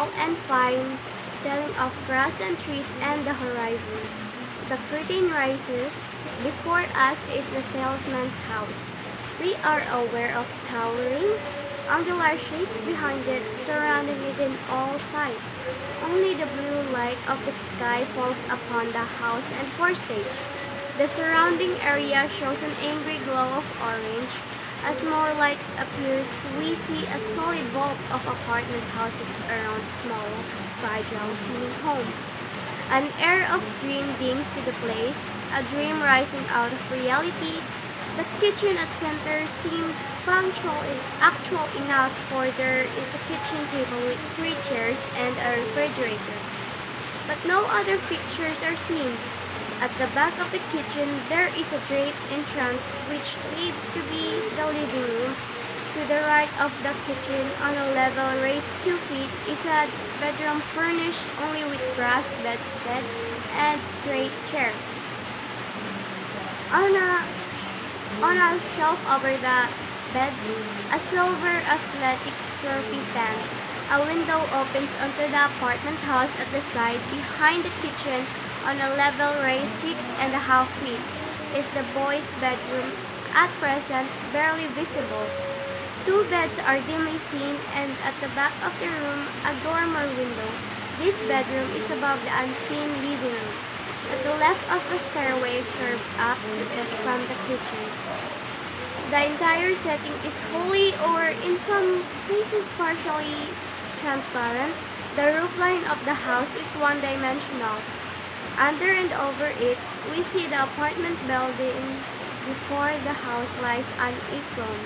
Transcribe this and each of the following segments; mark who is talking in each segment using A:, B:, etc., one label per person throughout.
A: tall and fine, telling of grass and trees and the horizon. The curtain rises. Before us is the salesman's house. We are aware of towering, angular shapes behind it, surrounding it in all sides. Only the blue light of the sky falls upon the house and forestage. The surrounding area shows an angry glow of orange. As more light appears, we see a solid vault of apartment houses around small, fragile seeming homes. An air of dream dings to the place, a dream rising out of reality. The kitchen at center seems actual enough, for there is a kitchen table with three chairs and a refrigerator. But no other fixtures are seen. At the back of the kitchen, there is a draped entrance which leads to be the living room. To the right of the kitchen, on a level raised 2 feet, is a bedroom furnished only with brass bedstead and straight chair. On a, on a shelf over the bed, a silver athletic trophy stands. A window opens onto the apartment house at the side. Behind the kitchen, on a level raised 6.5 feet, is the boys' bedroom, at present barely visible. Two beds are dimly seen, and at the back of the room, a dormer window. This bedroom is above the unseen living room. At the left of the stairway curves up to it from the kitchen. The entire setting is wholly, or in some cases partially, transparent. The roofline of the house is one-dimensional. Under and over it, we see the apartment buildings. Before the house lies an apron.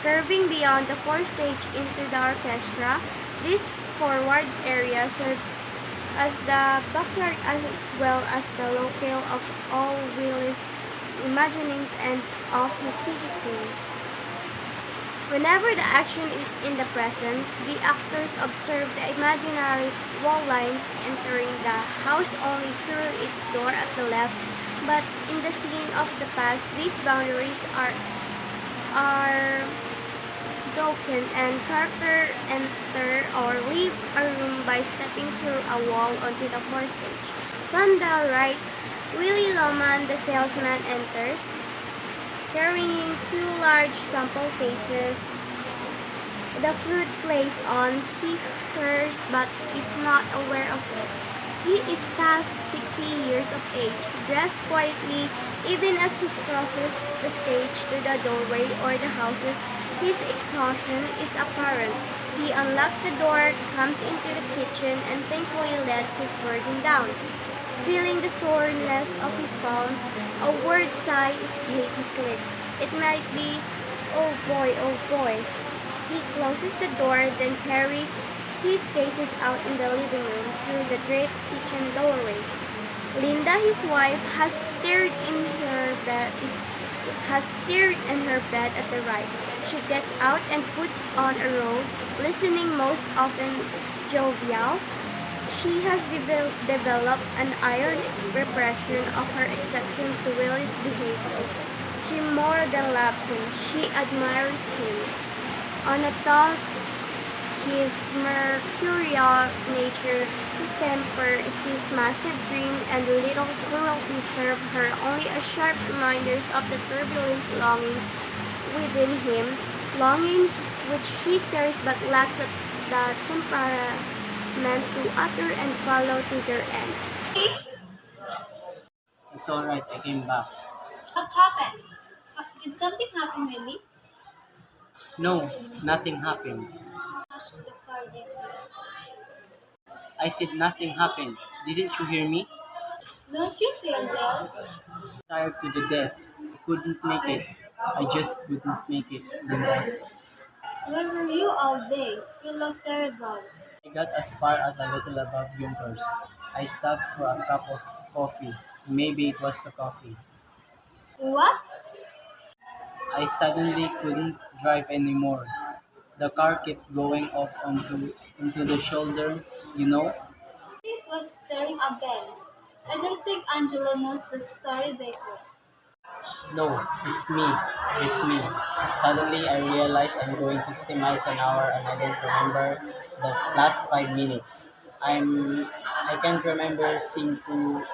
A: Curving beyond the forestage into the orchestra, this forward area serves as the backyard as well as the locale of all Willis' imaginings and of his citizens. Whenever the action is in the present, the actors observe the imaginary wall lines entering the house only through its door at the left, but in the scene of the past, these boundaries are broken, and character enter or leave a room by stepping through a wall onto the forestage. From the right, Willie Loman, the salesman, enters, carrying two large sample cases. The fruit plays on. He hears but is not aware of it. He is past 60 years of age, dressed quietly. Even as he crosses the stage to the doorway or the houses, his exhaustion is apparent. He unlocks the door, comes into the kitchen, and thankfully lets his burden down. Feeling the soreness of his palms, a word sigh escapes his lips. It might be, "Oh boy, oh boy." He closes the door, then carries his cases out in the living room through the draped kitchen doorway. Linda, his wife, has stirred in her bed at the right. She gets out and puts on a robe, listening most often jovial. She has developed an iron repression of her exceptions to Willie's behavior. She more than loves him. She admires him. On a thought, his mercurial nature, his temper, his massive dream, and little cruelty serve her only as sharp reminders of the turbulent longings within him, longings which he stirs but lacks the temperament to utter and follow to their end.
B: It's alright, I came back.
C: What happened? Did something happen really?
B: No, nothing happened.
C: Asked the car, did you?
B: I said nothing happened. Didn't you hear me?
C: Don't you feel well?
B: Tired to the death. I couldn't make it. I just couldn't make it. Linda.
C: Where were you all day? You look terrible.
B: I got as far as a little above Yonkers. I stopped for a cup of coffee. Maybe it was the coffee.
C: What?
B: I suddenly couldn't drive anymore. The car kept going off into the shoulder, you know?
C: It was staring again. I don't think Angelo knows the story, Baker.
B: No, it's me. It's me. Suddenly, I realize I'm going 60 miles an hour and I don't remember the last 5 minutes. I can't remember seem to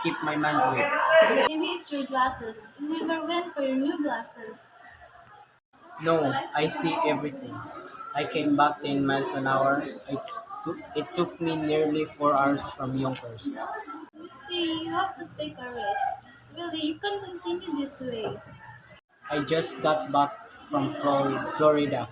B: keep my mind to it.
C: Maybe it's your glasses. You never went for your new glasses.
B: No, I see everything. I came back 10 miles an hour. It took me nearly 4 hours from Yonkers.
C: You see, you have to take a rest. Really, you can't continue this way.
B: I just got back from Florida.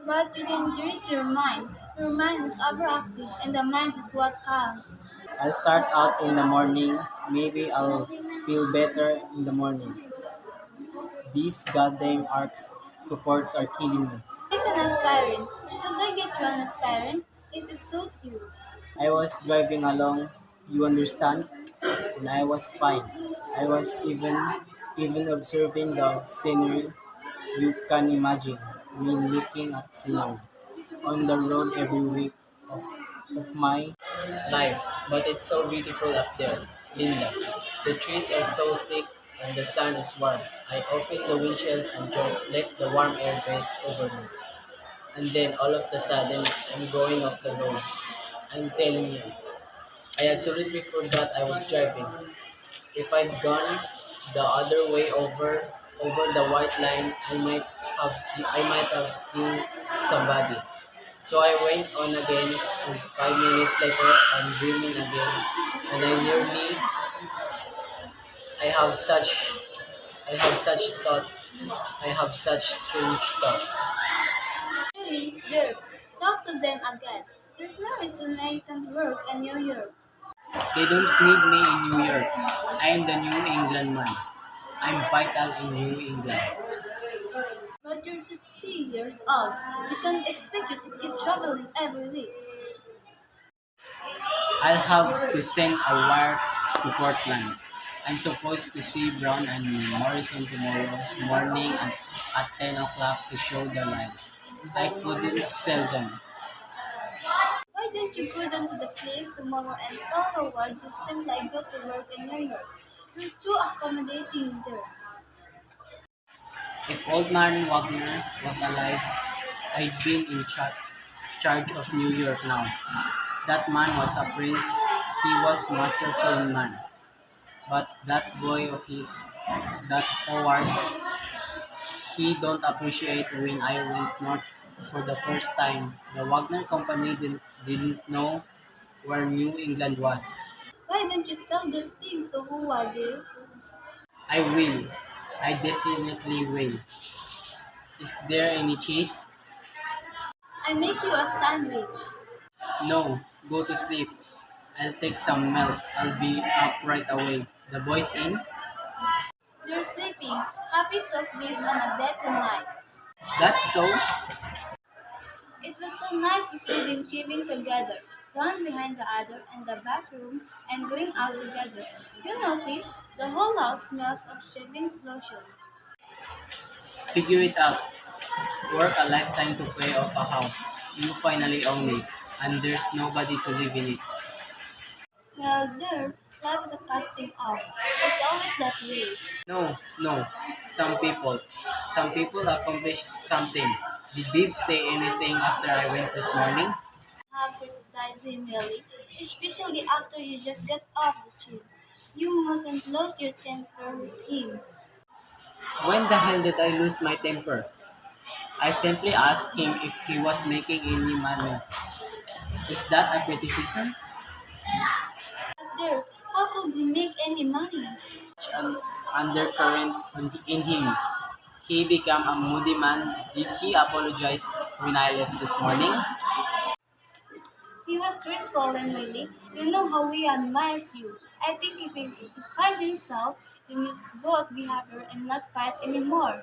C: But you didn't use your mind. Your mind is overactive, and the mind is what counts.
B: I'll start out in the morning. Maybe I'll feel better in the morning. These goddamn arc supports are killing me.
C: Get an aspirin. Should I get you an aspirin? It will suit you.
B: I was driving along, you understand, and I was fine. I was even observing the scenery. You can imagine me looking at scenery on the road every week of, of my life. But it's so beautiful up there, Linda. The trees are so thick and the sun is warm. I opened the windshield and just let the warm air bend over me. And then all of a sudden, I'm going off the road. I'm telling you, I absolutely forgot I was driving. If I'd gone the other way over the white line, I might have killed somebody. So I went on again, and 5 minutes later, I'm dreaming again, and I have such, I have such thought, I have such strange thoughts.
C: Really, there. Talk to them again. There's no reason why you can't work in New York.
B: They don't need me in New York. I am the New England man. I'm vital in New England.
C: But you're 60 years old. We can't expect you to keep traveling every week.
B: I'll have to send a wire to Portland. I'm supposed to see Brown and Morrison tomorrow morning at 10 o'clock to show the line. I couldn't sell them.
C: Why don't you go down to the place tomorrow and tell Howard you seem like go to work in New York? You're too accommodating there.
B: If Old Man Wagner was alive, I'd been in charge of New York now. That man was a prince. He was masterful man. But that boy of his, that Howard, he don't appreciate when I went north for the first time. The Wagner Company didn't know where New England was.
C: Why don't you tell those things to Howard, dear?
B: I will. I definitely will. Is there any cheese?
C: I make you a sandwich.
B: No. Go to sleep. I'll take some milk. I'll be up right away. The boys in?
C: They're sleeping. Happy took this on a date tonight.
B: That's so?
C: It was so nice to see them shaving together, one behind the other in the bathroom and going out together. You notice the whole house smells of shaving lotion.
B: Figure it out. Work a lifetime to pay off a house. You finally own it. And there's nobody to live in it.
C: Well, there, love is a casting off. It's always that way.
B: No, no. Some people accomplish something. Did Viv say anything after I went this morning?
C: Have criticized him really, especially after you just got off the trip. You mustn't lose your temper with him.
B: When the hell did I lose my temper? I simply asked him if he was making any money. Is that a criticism?
C: But there, how could you make any money?
B: An undercurrent in him. He became a moody man. Did he apologize when I left this morning?
C: He was crestfallen, really. You know how he admires you. I think if he could find himself, he would both be happier and not fight anymore.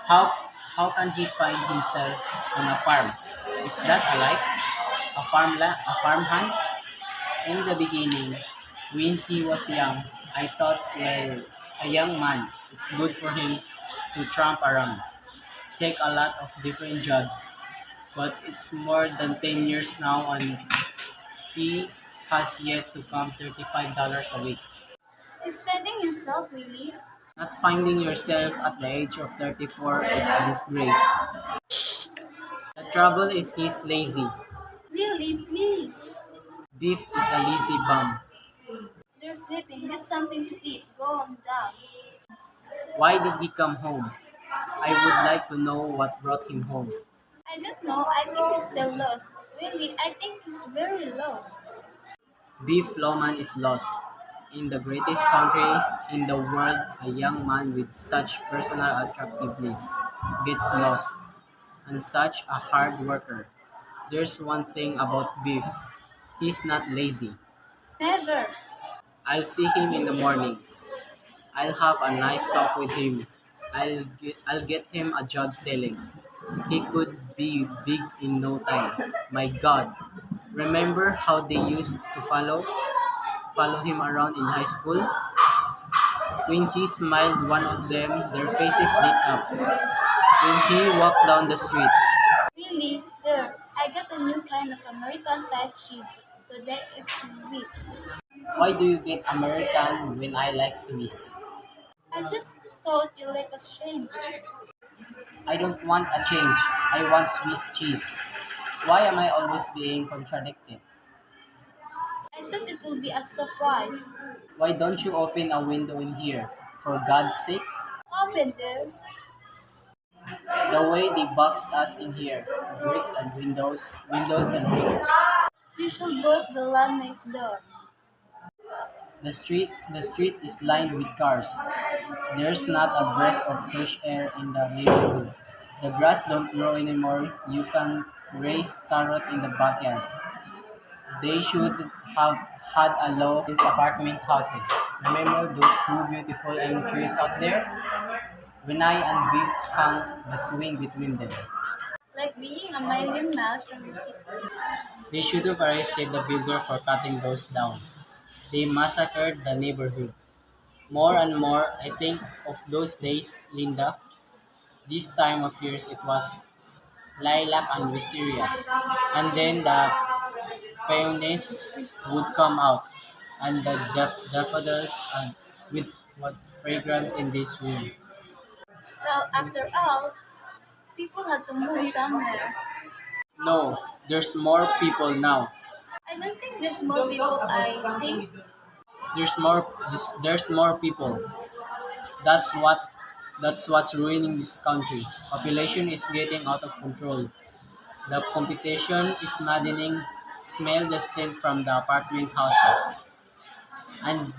B: How how can he find himself on a farm? Is that a life? A farmhand? In the beginning, when he was young, I thought, well, a young man, it's good for him to tramp around, take a lot of different jobs. But it's more than 10 years now and he has yet to come $35 a week.
C: He's finding himself, really.
B: Not finding yourself at the age of 34 is a disgrace. The trouble is he's lazy.
C: Really, please.
B: Beef is a lazy bum.
C: They're sleeping. Get something to eat. Go on down.
B: Why did he come home? I would like to know what brought him home.
C: I don't know. I think he's still lost. Really, I think he's very lost.
B: Beef Loman is lost. In the greatest country in the world, a young man with such personal attractiveness gets lost, and such a hard worker. There's one thing about Beef. He's not lazy.
C: Never.
B: I'll see him in the morning. I'll have a nice talk with him. I'll get him a job selling. He could be big in no time. My God. Remember how they used to follow him around in high school? When he smiled one of them, their faces lit up. When he walked down the street,
C: Really, there. I got a new kind of American type cheese. Today it's sweet.
B: why do you get American when I like Swiss?
C: I just thought you like a change.
B: I don't want a change. I want Swiss cheese. Why am I always being contradicted?
C: I thought it will be a surprise.
B: Why don't you open a window in here? For God's sake,
C: Open there.
B: the way they boxed us in here. Bricks and windows and bricks.
C: You should go to the land next door.
B: The street is lined with cars. There's not a breath of fresh air in the neighborhood. The grass don't grow anymore. You can raise carrot in the backyard. They should have had a law in apartment houses. Remember those two beautiful elm trees out there? When I and Beef hung the swing between them.
C: Like being a million miles from the city.
B: They should have arrested the builder for cutting those down. They massacred the neighborhood. More and more, I think of those days, Linda. This time of years, it was lilac and wisteria. And then the peonies would come out, and the daffodils and with what fragrance in this room.
C: Well, after all, people have to move somewhere.
B: No, there's more people now.
C: I don't think there's more people. I think
B: There's more people. That's what that's what's ruining this country. Population is getting out of control. The competition is maddening. Smell the stink from the apartment houses. And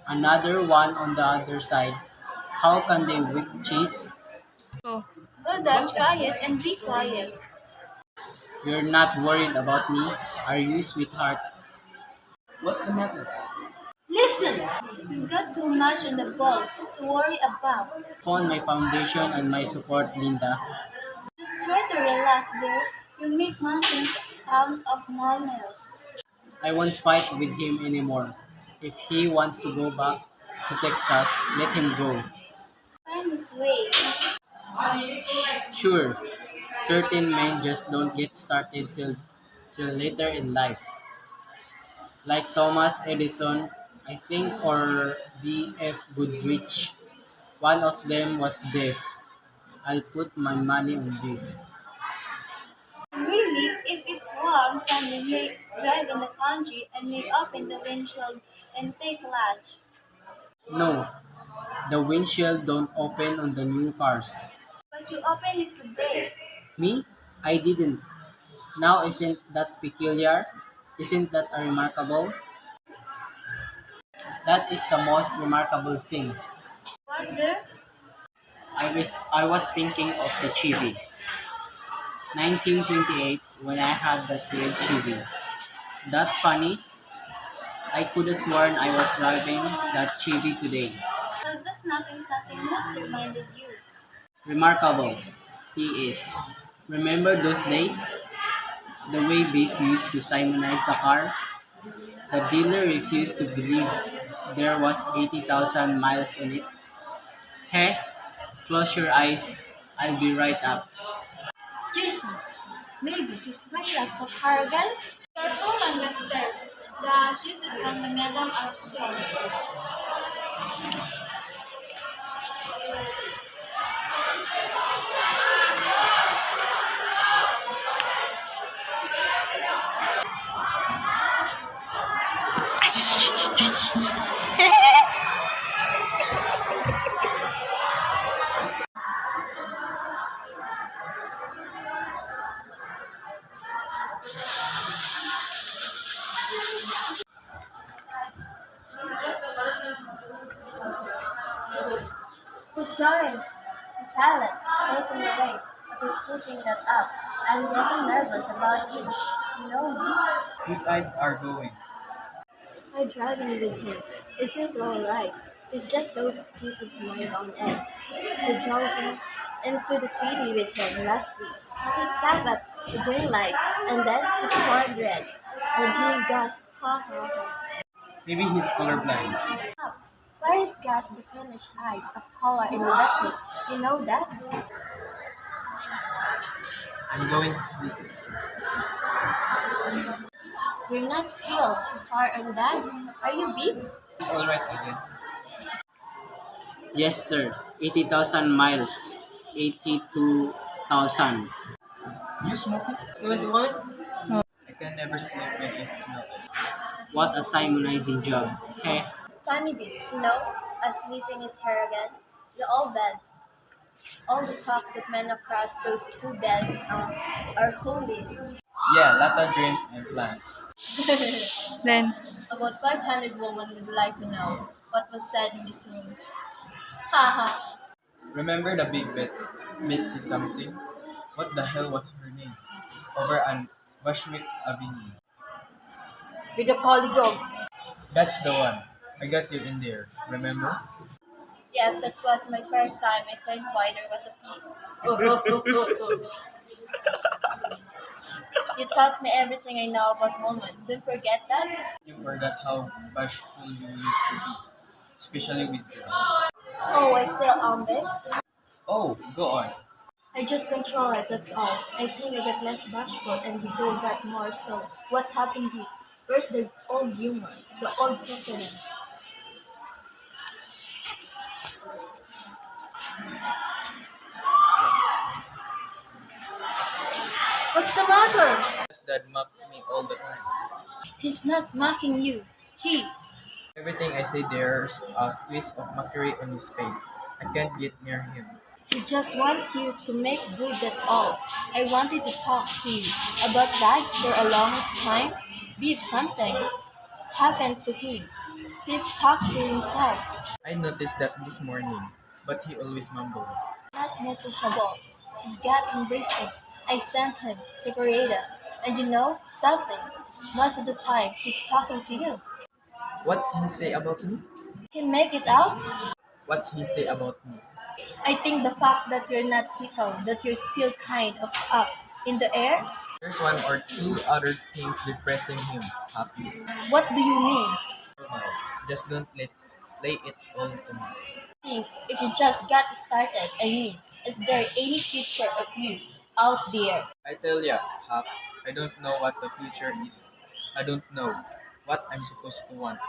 B: another one on the other side. How can they whip cheese?
C: go down, try it, and be quiet.
B: You're not worried about me, are you, sweetheart? What's the matter?
C: Listen, we've got too much on the ball to worry about.
B: Found my foundation and my support, Linda.
C: Just try to relax there. You make mountains out of molehills.
B: I won't fight with him anymore. If he wants to go back to Texas, let him go.
C: Find his way.
B: Sure, certain men just don't get started till later in life. Like Thomas Edison, I think, or B.F. Goodrich. One of them was deaf. I'll put my money on beef.
C: And really, if it's warm, Sunday may drive in the country and may open the windshield and take lunch.
B: No, the windshield don't open on the new cars.
C: But you open it today.
B: Me? I didn't. Now isn't that peculiar? Isn't that a remarkable? That is the most remarkable thing.
C: What there?
B: I was thinking of the Chevy. 1928 when I had that great Chevy. That funny? I could have sworn I was driving that Chevy today.
C: Well, that's nothing Moose reminded you.
B: Remarkable. T is. Remember those days? The way Beef used to simonize the car? The dealer refused to believe there was 80,000 miles in it. Hey, close your eyes. I'll be right up.
C: Jesus, maybe he's very like a Harrigan. Careful on the stairs. The uses on the middle of shelf. He's going. He's silent, taking away. He's keeping that up. I'm getting nervous about him. You know me?
B: His eyes are going.
A: I'm driving with him. Isn't alright. It's just those keep his mind on edge. We drove into the city with him last week. He stopped at the green light and then he turned red. And he gasped, ha ha ha.
B: Maybe he's colorblind.
A: Up. Why he's got the finished eyes of color in the business? You know that?
B: I'm going to sleep.
A: You're not still sore on that? Are you big?
B: It's alright, I guess. Yes, sir. 80,000 miles. 82,000. You smoke it?
C: You want one?
B: I can never sleep when I smell it. What a simonizing job. Heh.
A: Funny bit, you know, sleeping is her again. The old beds. All the talk that men across those two beds are who lives.
B: Yeah, lot of dreams and plans.
C: Then,
A: About 500 women would like to know what was said in this room. Haha.
B: Remember the big Betsy something? What the hell was her name? Over on Bushwick Avenue.
A: With a collie dog.
B: That's the one. I got you in there. Remember?
A: Yeah, that was my first time I turned white there was a pig. You taught me everything I know about women. Don't forget that.
B: You forgot how bashful you used to be, especially with girls.
A: Oh, I still am big.
B: Oh, go on.
A: I just control it, that's all. I think I get less bashful and the girl got more so. What happened here? Where's the old humor? The old confidence? What's the matter?
B: Yes, Dad mocked me all the time.
A: He's not mocking you. He.
B: Everything I say there's a twist of mockery on his face. I can't get near him.
A: He just wants you to make good, that's all. I wanted to talk to you about that for a long time. Beef something's happened to him. He's talked to himself.
B: I noticed that this morning, but he always mumbled.
A: Not noticeable. He's got embracing. I sent him to Parada. And you know something? Most of the time, he's talking to you.
B: What's he say about me?
A: Can make it out?
B: What's he say about me?
A: I think the fact that you're not sickle, that you're still kind of up in the air.
B: There's one or two other things depressing him. Happy.
A: What do you mean?
B: Normal. Just don't lay it all to me.
A: Think if you just got started, I mean, is there any future of you out there?
B: I tell ya, Hap, I don't know what the future is. I don't know what I'm supposed to want.